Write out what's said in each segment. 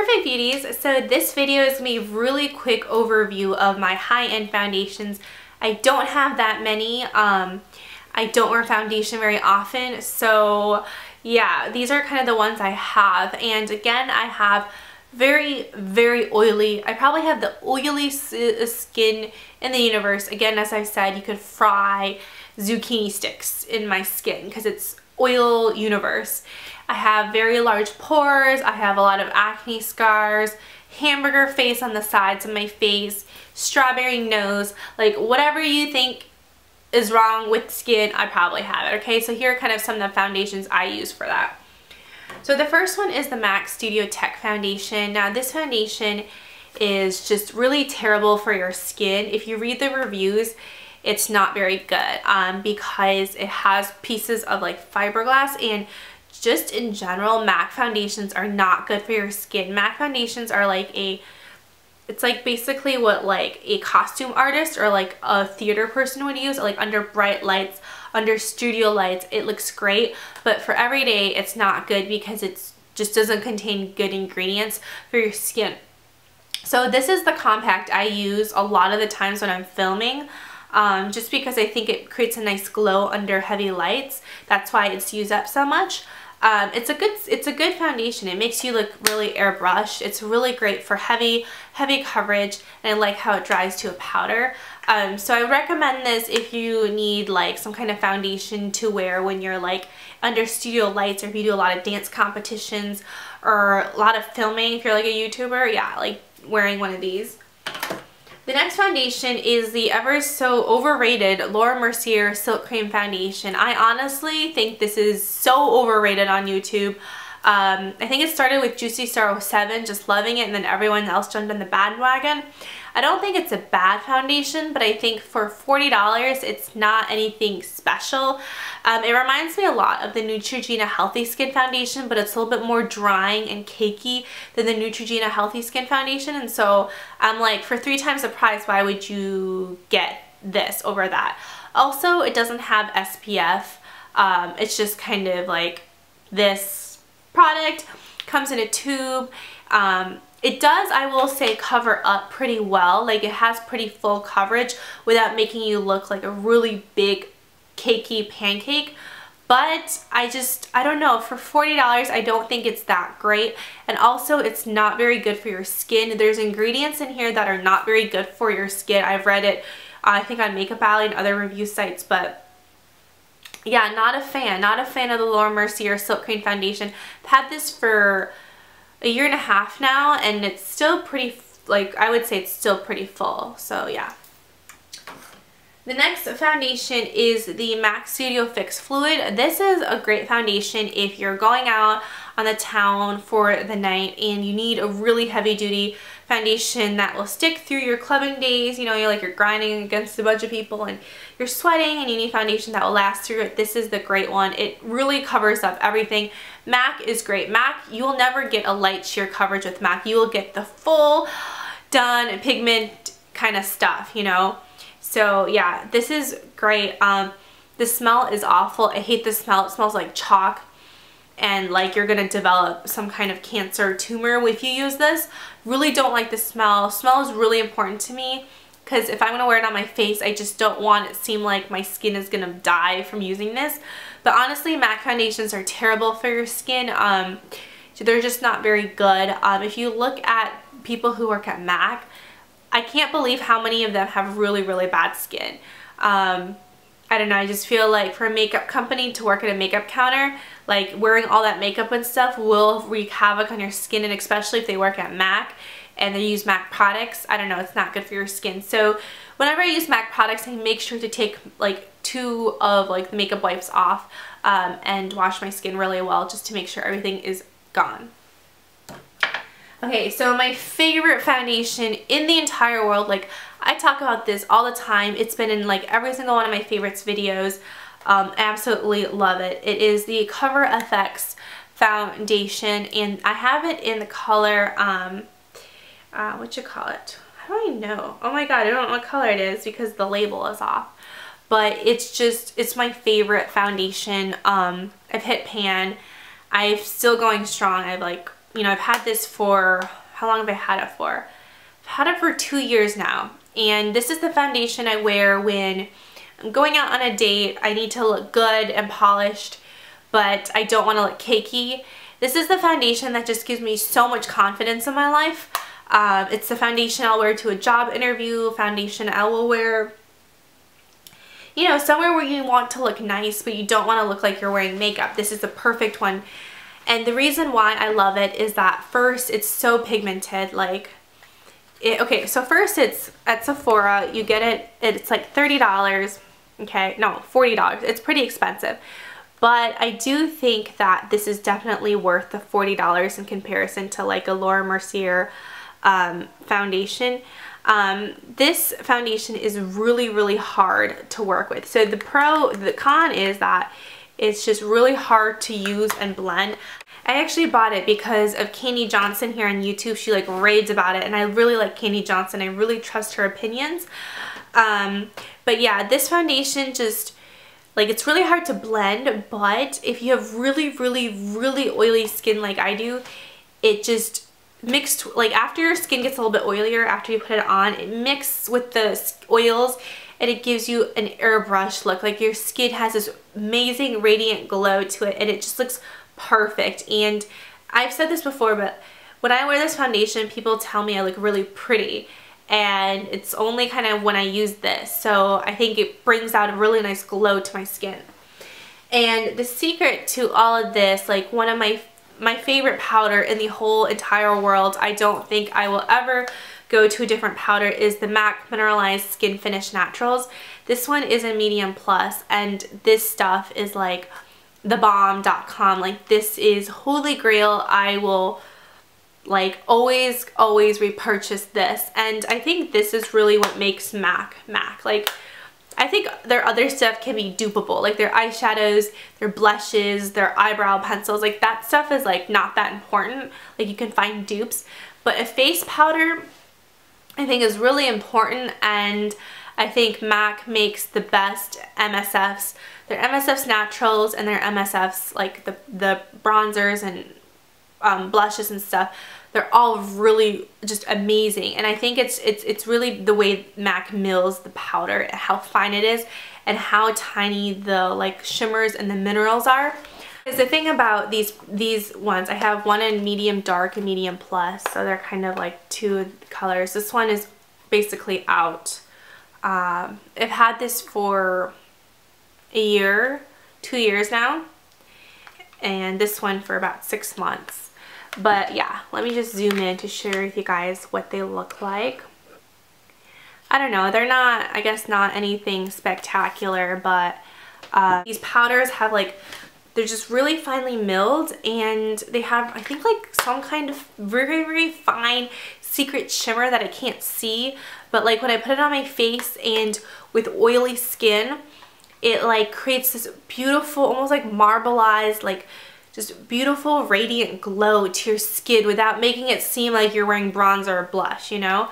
Perfect beauties, so this video is going to be a really quick overview of my high-end foundations. I don't have that many. I don't wear foundation very often, so yeah, these are kind of the ones I have. And again, I have very oily, I probably have the oiliest skin in the universe. Again, as I said, you could fry zucchini sticks in my skin because it's oil universe. I have very large pores, I have a lot of acne scars, hamburger face on the sides of my face, strawberry nose, like whatever you think is wrong with skin, I probably have it, okay? So here are kind of some of the foundations I use for that. So the first one is the MAC Studio Tech Foundation. Now this foundation is just really terrible for your skin. If you read the reviews, it's not very good because it has pieces of like fiberglass, and just in general, MAC foundations are not good for your skin. MAC foundations are like it's like basically what like a costume artist or like a theater person would use, like under bright lights, under studio lights, it looks great, but for every day it's not good because it just doesn't contain good ingredients for your skin. So this is the compact I use a lot of the times when I'm filming, just because I think it creates a nice glow under heavy lights. That's why it's used up so much. It's a good foundation. It makes you look really airbrushed. It's really great for heavy coverage, and I like how it dries to a powder. So I recommend this if you need like some kind of foundation to wear when you're like under studio lights, or if you do a lot of dance competitions or a lot of filming, if you're like a YouTuber, yeah, like wearing one of these. The next foundation is the ever so overrated Laura Mercier Silk Cream Foundation. I honestly think this is so overrated on YouTube. I think it started with Juicy Star 07, just loving it, and then everyone else jumped on the bandwagon. I don't think it's a bad foundation, but I think for $40, it's not anything special. It reminds me a lot of the Neutrogena Healthy Skin Foundation, but it's a little bit more drying and cakey than the Neutrogena Healthy Skin Foundation, and so I'm like, for 3 times the price, why would you get this over that? Also, it doesn't have SPF. It's just kind of like this product, comes in a tube. It does, I will say, cover up pretty well. Like, it has pretty full coverage without making you look like a really big cakey pancake. But I don't know, for $40 I don't think it's that great, and also it's not very good for your skin. There's ingredients in here that are not very good for your skin. I've read it, I think on Makeup Alley and other review sites, but yeah, not a fan of the Laura Mercier Silk Cream Foundation. I've had this for a year and a half now, and it's still pretty, like, I would say it's still pretty full, so yeah. The next foundation is the MAC Studio Fix Fluid. This is a great foundation if you're going out on the town for the night and you need a really heavy duty foundation that will stick through your clubbing days. You know, you're grinding against a bunch of people and you're sweating and you need foundation that will last through it. This is the great one. It really covers up everything. MAC is great. MAC, you will never get a light sheer coverage with MAC. You will get the full done pigment kind of stuff, you know. So yeah, this is great. The smell is awful. I hate the smell. It smells like chalk, and like you're gonna develop some kind of cancer tumor if you use this. Really don't like the smell. Smell is really important to me because if I'm gonna wear it on my face, I just don't want it to seem like my skin is gonna die from using this. But honestly, MAC foundations are terrible for your skin. They're just not very good. If you look at people who work at MAC, I can't believe how many of them have really bad skin. I don't know, I just feel like for a makeup company to work at a makeup counter, like wearing all that makeup and stuff will wreak havoc on your skin, and especially if they work at MAC and they use MAC products, I don't know, it's not good for your skin. So whenever I use MAC products, I make sure to take like 2 of like the makeup wipes off and wash my skin really well just to make sure everything is gone. Okay, so my favorite foundation in the entire world, like I talk about this all the time. It's been in like every single one of my favorites videos. I absolutely love it. It is the Cover FX foundation, and I have it in the color, what you call it? How do I know? Oh my god, I don't know what color it is because the label is off. But it's my favorite foundation. I've hit pan. I'm still going strong. I have like you know, I've had this for, how long have I had it for? I've had it for 2 years now. And this is the foundation I wear when I'm going out on a date. I need to look good and polished, but I don't want to look cakey. This is the foundation that just gives me so much confidence in my life. It's the foundation I'll wear to a job interview, foundation I will wear, you know, somewhere where you want to look nice, but you don't want to look like you're wearing makeup. This is the perfect one. And the reason why I love it is that first, it's so pigmented. Like, okay, so first it's at Sephora. You get it, it's like $30. Okay, no, $40. It's pretty expensive. But I do think that this is definitely worth the $40 in comparison to like a Laura Mercier foundation. This foundation is really, really hard to work with. So the con is that it's just really hard to use and blend. I actually bought it because of Kani Johnson here on YouTube. She like raves about it, and I really like Kani Johnson. I really trust her opinions. But yeah, this foundation just, like, it's really hard to blend, but if you have really, really, really oily skin like I do, it just mixed, like after your skin gets a little bit oilier, after you put it on, it mixes with the oils and it gives you an airbrush look. Like your skin has this amazing radiant glow to it and it just looks perfect. And I've said this before, but when I wear this foundation, people tell me I look really pretty. And it's only kind of when I use this. So I think it brings out a really nice glow to my skin. And the secret to all of this, like one of my favorite powder in the whole entire world, I don't think I will ever go to a different powder, is the MAC Mineralized Skin Finish Naturals. This one is a medium plus, and this stuff is like thebomb.com. Like this is holy grail. I will like always repurchase this, and I think this is really what makes MAC. Like I think their other stuff can be dupeable, like their eyeshadows, their blushes, their eyebrow pencils, like that stuff is like not that important. Like you can find dupes, but a face powder I think is really important, and I think MAC makes the best MSFs. Their MSFs naturals and their MSFs, like the bronzers and blushes and stuff, they're all really just amazing. And I think it's really the way MAC mills the powder, how fine it is and how tiny the like shimmers and the minerals are. Because the thing about these ones, I have one in medium dark and medium plus, so they're kind of like two colors. This one is basically out. I've had this for a year, 2 years now, and this one for about 6 months. But yeah, let me just zoom in to share with you guys what they look like. I don't know, they're not, I guess not anything spectacular, but these powders have like, they're just really finely milled, and they have, I think, like some kind of very, very fine secret shimmer that I can't see. But like when I put it on my face and with oily skin, it like creates this beautiful, almost like marbleized, like just beautiful radiant glow to your skin without making it seem like you're wearing bronzer or blush, you know?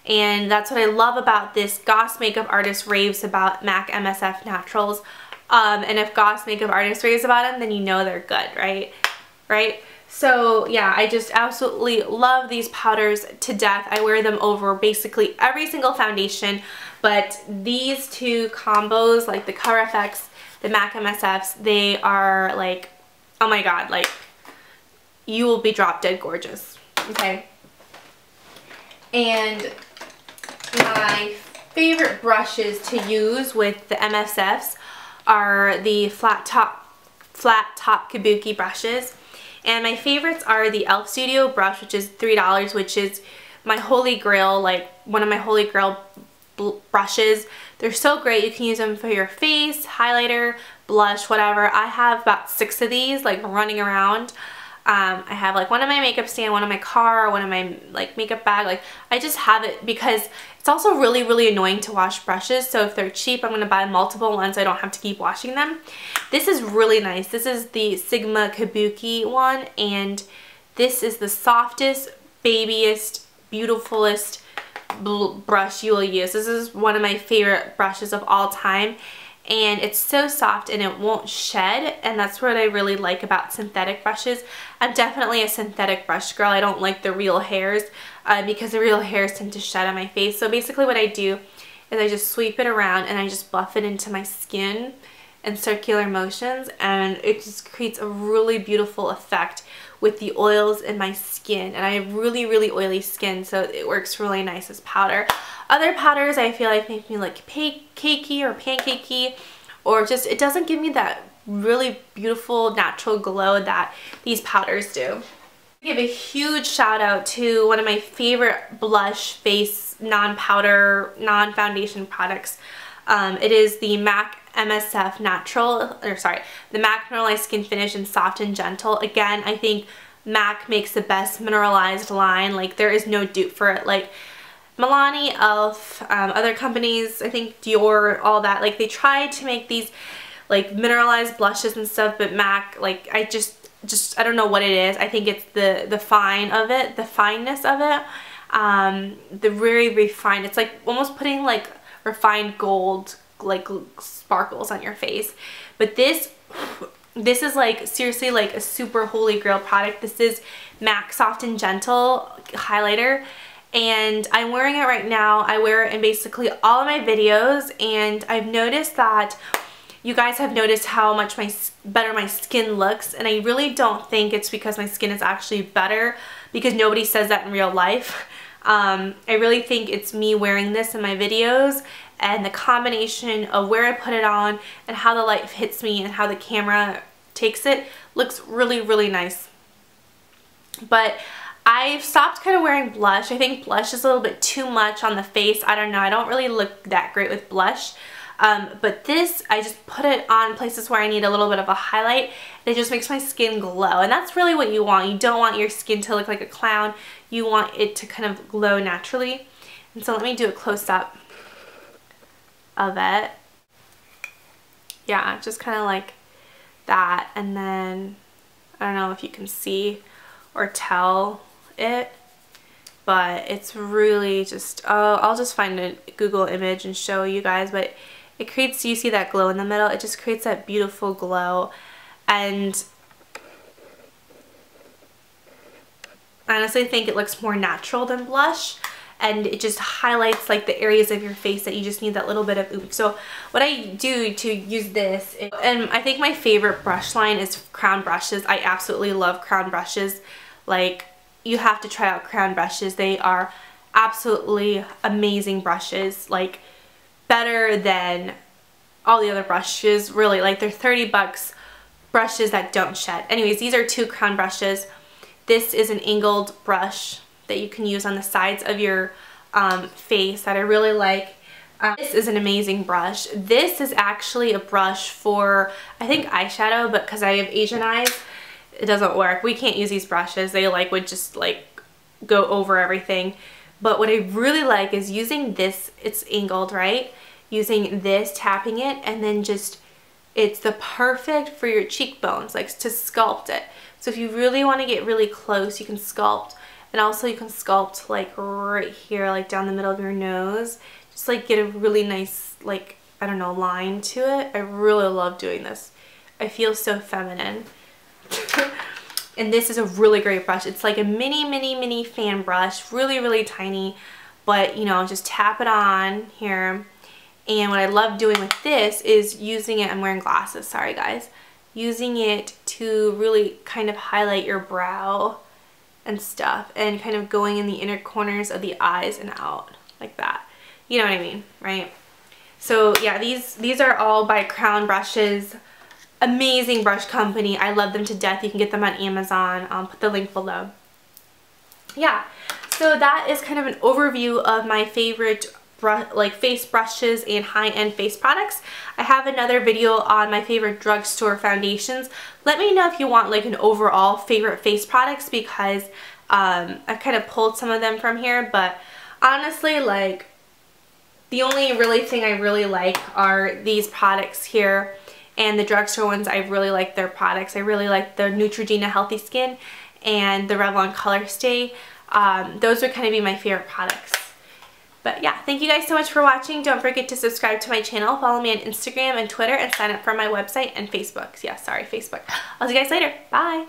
And that's what I love about this. Goss Makeup Artist raves about MAC MSF Naturals. And if Goss Makeup Artist raves about them, then you know they're good, right? So yeah, I just absolutely love these powders to death. I wear them over basically every single foundation, but these two combos, like the Cover FX, the MAC MSFs, they are like, oh my god, like you will be drop dead gorgeous, okay? And my favorite brushes to use with the MSFs are the flat top kabuki brushes, and my favorites are the e.l.f. Studio brush, which is $3, which is my holy grail, like one of my holy grail brushes. They're so great. You can use them for your face, highlighter, blush, whatever. I have about 6 of these like running around. I have like one in my makeup stand, one in my car, one in my like makeup bag. Like I just have it because it's also really, really annoying to wash brushes. So if they're cheap, I'm going to buy multiple ones so I don't have to keep washing them. This is really nice. This is the Sigma Kabuki one, and this is the softest, babiest, beautifulest brush you will use. This is one of my favorite brushes of all time. and it's so soft and it won't shed, and that's what I really like about synthetic brushes. I'm definitely a synthetic brush girl. I don't like the real hairs because the real hairs tend to shed on my face. So basically what I do is I just sweep it around and I just buff it into my skin in circular motions, and it just creates a really beautiful effect with the oils in my skin. And I have really, really oily skin, so it works really nice as powder. Other powders I feel like make me look cakey or pancakey, or just it doesn't give me that really beautiful natural glow that these powders do. I give a huge shout out to one of my favorite blush face non-powder, non-foundation products. It is the MAC MSF Natural, or sorry, the MAC Mineralized Skin Finish in Soft and Gentle. Again, I think MAC makes the best mineralized line. Like, there is no dupe for it. Like Milani, Elf, other companies, I think Dior, all that, like they tried to make these like mineralized blushes and stuff, but MAC, like I just I don't know what it is. I think it's the fineness of it, the very refined. It's like almost putting like refined gold like sparkles on your face. But this is like seriously like a super holy grail product. This is MAC Soft and Gentle highlighter, and I'm wearing it right now. I wear it in basically all of my videos, and I've noticed that you guys have noticed how much better my skin looks, and I really don't think it's because my skin is actually better, because nobody says that in real life. I really think it's me wearing this in my videos, and the combination of where I put it on and how the light hits me and how the camera takes it looks really, really nice. But I've stopped kind of wearing blush. I think blush is a little bit too much on the face. I don't know. I don't really look that great with blush. But this, I just put it on places where I need a little bit of a highlight, and it just makes my skin glow. And that's really what you want. You don't want your skin to look like a clown. You want it to kind of glow naturally. And so let me do a close-up of it. Yeah, just kind of like that. And then, I don't know if you can see or tell it, but it's really just, oh, I'll just find a Google image and show you guys, but it creates, you see that glow in the middle? It just creates that beautiful glow. And I honestly think it looks more natural than blush, and it just highlights like the areas of your face that you just need that little bit of oomph. So what I do to use this, and I think my favorite brush line is Crown brushes. I absolutely love Crown brushes. Like, you have to try out Crown brushes. They are absolutely amazing brushes, like better than all the other brushes, really. Like, they're 30 bucks brushes that don't shed. Anyways, these are two Crown brushes. This is an angled brush that you can use on the sides of your face that I really like. This is an amazing brush. This is actually a brush for, I think, eyeshadow, but because I have Asian eyes, it doesn't work. We can't use these brushes. They like would just like go over everything. But what I really like is using this, it's angled, right? Using this, tapping it, and then just, it's the perfect for your cheekbones, like to sculpt it. So if you really want to get really close, you can sculpt. And also you can sculpt like right here, like down the middle of your nose. Just like get a really nice, like, I don't know, line to it. I really love doing this. I feel so feminine. And this is a really great brush. It's like a mini fan brush, really, really tiny, but you know, just tap it on here. And what I love doing with this is using it, I'm wearing glasses, sorry guys, using it to really kind of highlight your brow and stuff, and kind of going in the inner corners of the eyes and out like that. You know what I mean, right? So yeah, these are all by Crown brushes. Amazing brush company. I love them to death. You can get them on Amazon. I'll put the link below. Yeah, so that is kind of an overview of my favorite face brushes and high-end face products. I have another video on my favorite drugstore foundations. Let me know if you want like an overall favorite face products, because I've kind of pulled some of them from here, but honestly, like, the only really thing I really like are these products here. And the drugstore ones, I really like their products. I really like the Neutrogena Healthy Skin and the Revlon Color Stay. Those would kind of be my favorite products. But yeah, thank you guys so much for watching. Don't forget to subscribe to my channel, follow me on Instagram and Twitter, and sign up for my website and Facebook. Yeah, sorry, Facebook. I'll see you guys later. Bye.